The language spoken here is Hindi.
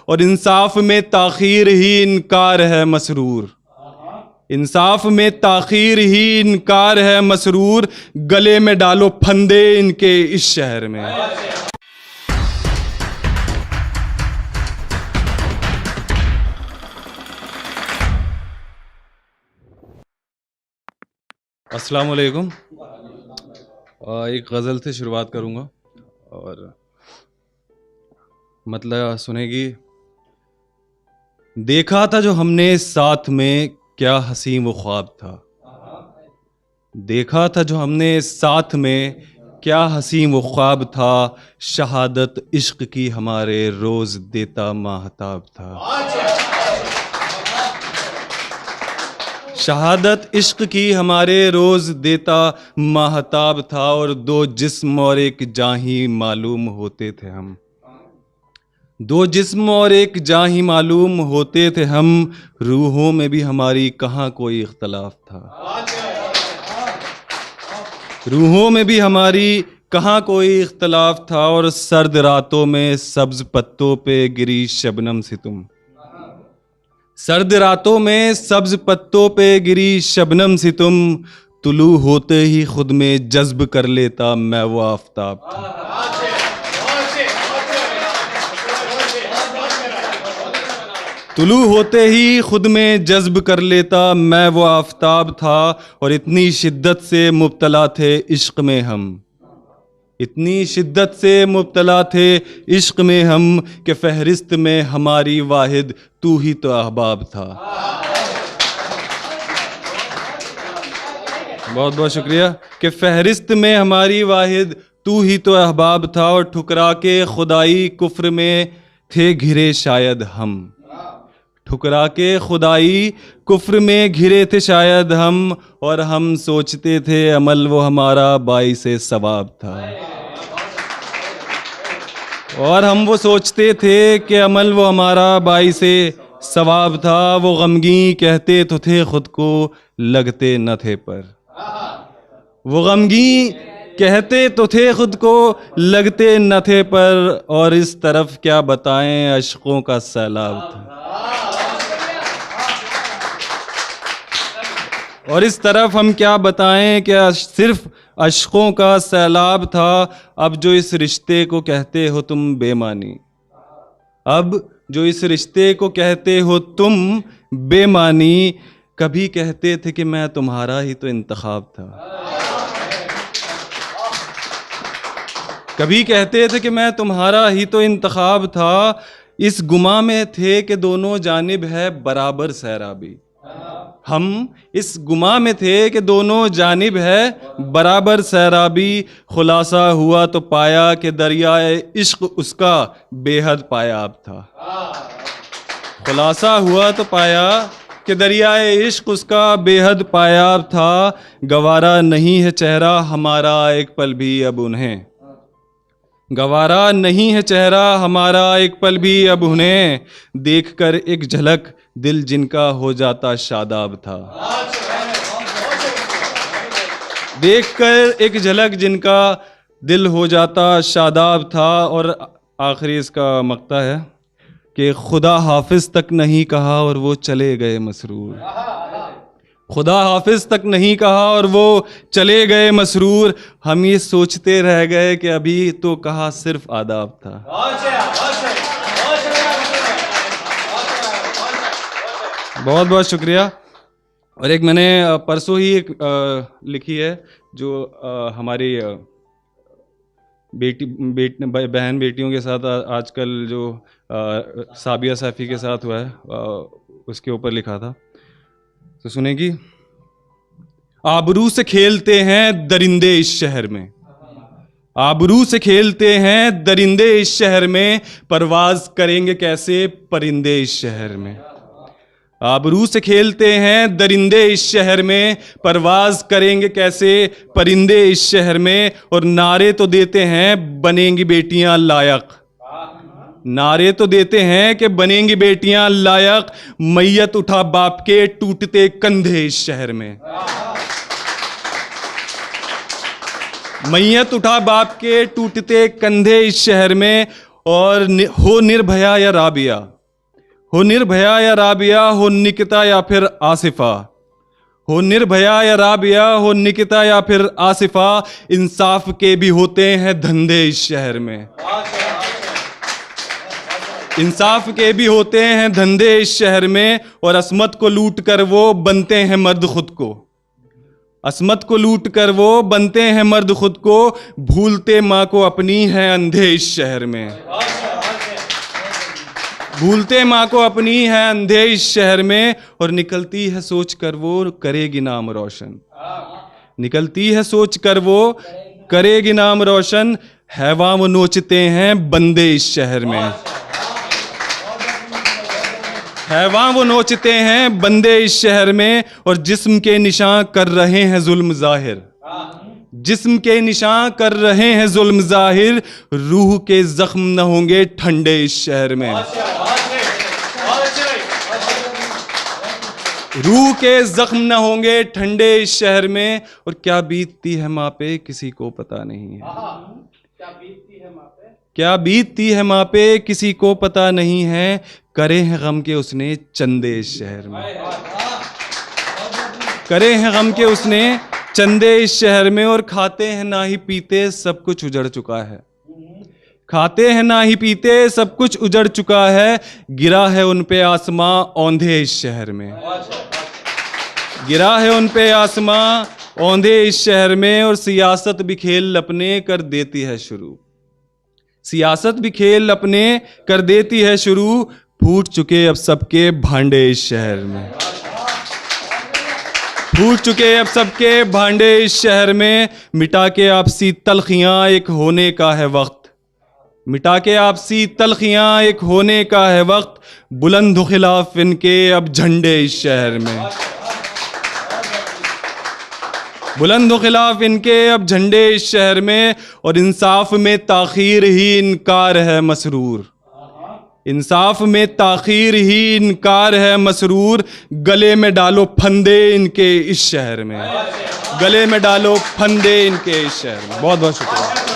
और इंसाफ में ताखीर ही इनकार है मसरूर। इंसाफ में ताखीर ही इनकार है मसरूर, गले में डालो फंदे इनके इस शहर में। अस्सलाम वालेकुम। एक गज़ल से शुरुआत करूँगा और मतलब सुनेगी। देखा था जो हमने साथ में क्या हसीं वो ख्वाब था। देखा था जो हमने साथ में क्या हसीं वो ख्वाब था। शहादत इश्क की हमारे रोज़ देता माहताब था। शहादत इश्क की हमारे रोज़ देता माहताब था। और दो जिस्म और एक जान ही मालूम होते थे हम। दो जिस्म और एक जान ही मालूम होते थे हम। रूहों में भी हमारी कहाँ कोई इख्तलाफ था। रूहों में भी हमारी कहाँ कोई इख्तलाफ था। और सर्द रातों में सब्ज पत्तों पे गिरी शबनम से तुम। सर्द रातों में सब्ज पत्तों पे गिरी शबनम से तुम। तुलू होते ही खुद में जज्ब कर लेता मैं वो आफताब था। तुलू होते ही खुद में जज्ब कर लेता मैं वो आफताब था। और इतनी शिद्दत से मुब्तला थे इश्क में हम। इतनी शिद्दत से मुब्तला थे इश्क में हम कि फहरिस्त में हमारी वाहिद तू ही तो अहबाब था। बहुत बहुत शुक्रिया। कि फहरिस्त में हमारी वाहिद तू ही तो अहबाब था। और ठुकरा के खुदाई कुफ्र में थे घिरे शायद हम। ठुकरा के खुदाई कुफ्र में घिरे थे शायद हम। और हम सोचते थे अमल वो हमारा बाइसे सवाब था। और हम वो सोचते थे कि अमल वो हमारा बाइसे सवाब था। वो गमगी कहते तो थे खुद को लगते न थे पर। वो गमगी कहते तो थे खुद को लगते न थे पर। और इस तरफ क्या बताएं अश्कों का सैलाब था। और इस तरफ हम क्या बताएं कि सिर्फ अश्कों का सैलाब था। अब जो इस रिश्ते को कहते हो तुम बेमानी। अब जो इस रिश्ते को कहते हो तुम बेमानी। कभी कहते थे कि मैं तुम्हारा ही तो इंतखाब था। कभी कहते थे कि मैं तुम्हारा ही तो इंतखाब था। इस गुमा में थे कि दोनों जानिब है बराबर सैराबी। हम इस गुमा में थे कि दोनों जानिब है बराबर सैराबी। खुलासा हुआ तो पाया कि दरियाए इश्क उसका बेहद पायाब था। खुलासा हुआ तो पाया कि दरियाए इश्क उसका बेहद पायाब था। गवारा नहीं है चेहरा हमारा एक पल भी अब उन्हें। गवारा नहीं है चेहरा हमारा एक पल भी अब उन्हें। देखकर एक झलक दिल जिनका हो जाता शादाब था। देखकर एक झलक जिनका दिल हो जाता शादाब था। और आखिरी इसका मक्ता है कि खुदा हाफिज तक नहीं कहा और वो चले गए मसरूर। खुदा हाफिज तक नहीं कहा और वो चले गए मसरूर। हम ये सोचते रह गए कि अभी तो कहा सिर्फ आदाब था। बहुत बहुत शुक्रिया। और एक मैंने परसों ही एक लिखी है जो हमारी बहन बेटियों के साथ आजकल जो साबिया सैफी के साथ हुआ है उसके ऊपर लिखा था। तो सुनेगी। आबरू से खेलते हैं दरिंदे इस शहर में। आबरू से खेलते हैं दरिंदे इस शहर में। परवाज करेंगे कैसे परिंदे इस शहर में। आबरू से खेलते हैं दरिंदे इस शहर में। परवाज करेंगे कैसे परिंदे इस शहर में। और नारे तो देते हैं बनेंगी बेटियां लायक। नारे तो देते हैं कि बनेंगी बेटियां लायक। मैयत उठा बाप के टूटते कंधे इस शहर में। मैयत उठा बाप के टूटते कंधे इस शहर में। और हो निर्भया या राबिया, हो निर्भया या राबिया, हो निकिता या फिर आसिफा, हो निर्भया या राबिया, हो निकिता या फिर आसिफा, इंसाफ के भी होते हैं धंधे इस शहर में। इंसाफ के भी होते हैं धंधे इस शहर में, और असमत को लूट कर वो बनते हैं मर्द खुद को, असमत को लूट कर वो बनते हैं मर्द खुद को, भूलते माँ को अपनी है अंधे इस शहर में, भूलते माँ को अपनी है अंधे इस शहर में, और निकलती है सोच कर वो करेगी नाम रोशन, निकलती है सोच कर वो करेगी नाम रोशन, हैवान वो नोचते हैं बंदे इस शहर में, हैवान वो नोचते हैं बंदे इस शहर में, और जिस्म के निशान कर रहे हैं जुल्म जाहिर, जिस्म के निशान कर रहे हैं जुल्म जाहिर, रूह के जख्म न होंगे ठंडे इस शहर में, रूह के जख्म न होंगे ठंडे इस शहर में, और क्या बीतती है माँ पे किसी को पता नहीं है, क्या बीतती है माँ पे किसी को पता नहीं है, करे हैं गम के उसने चंदे इस शहर में, करे हैं गम के उसने चंदे इस शहर में, और खाते हैं ना ही पीते सब कुछ उजड़ चुका है, खाते हैं ना ही पीते सब कुछ उजड़ चुका है, गिरा है उन पे आसमां औंधे इस शहर में, गिरा है उन पे आसमां औंधे इस शहर में, और सियासत भी खेल अपने कर देती है शुरू, सियासत भी खेल अपने कर देती है शुरू, फूट चुके अब सबके भांडे इस शहर में, फूट चुके अब सबके भांडे इस शहर में, मिटा के आपसी तलखियां एक होने का है वक्त, मिटा के आपसी तलखियां एक होने का है वक्त, बुलंद हो खिलाफ इनके अब झंडे इस शहर में, बुलंद हो खिलाफ इनके अब झंडे इस शहर में, और इंसाफ में ताखीर ही इनकार है मसरूर, इंसाफ में ताखीर ही इनकार है मसरूर, गले में डालो फंदे इनके इस शहर में, गले में डालो फंदे इनके इस शहर में। बहुत बहुत शुक्रिया।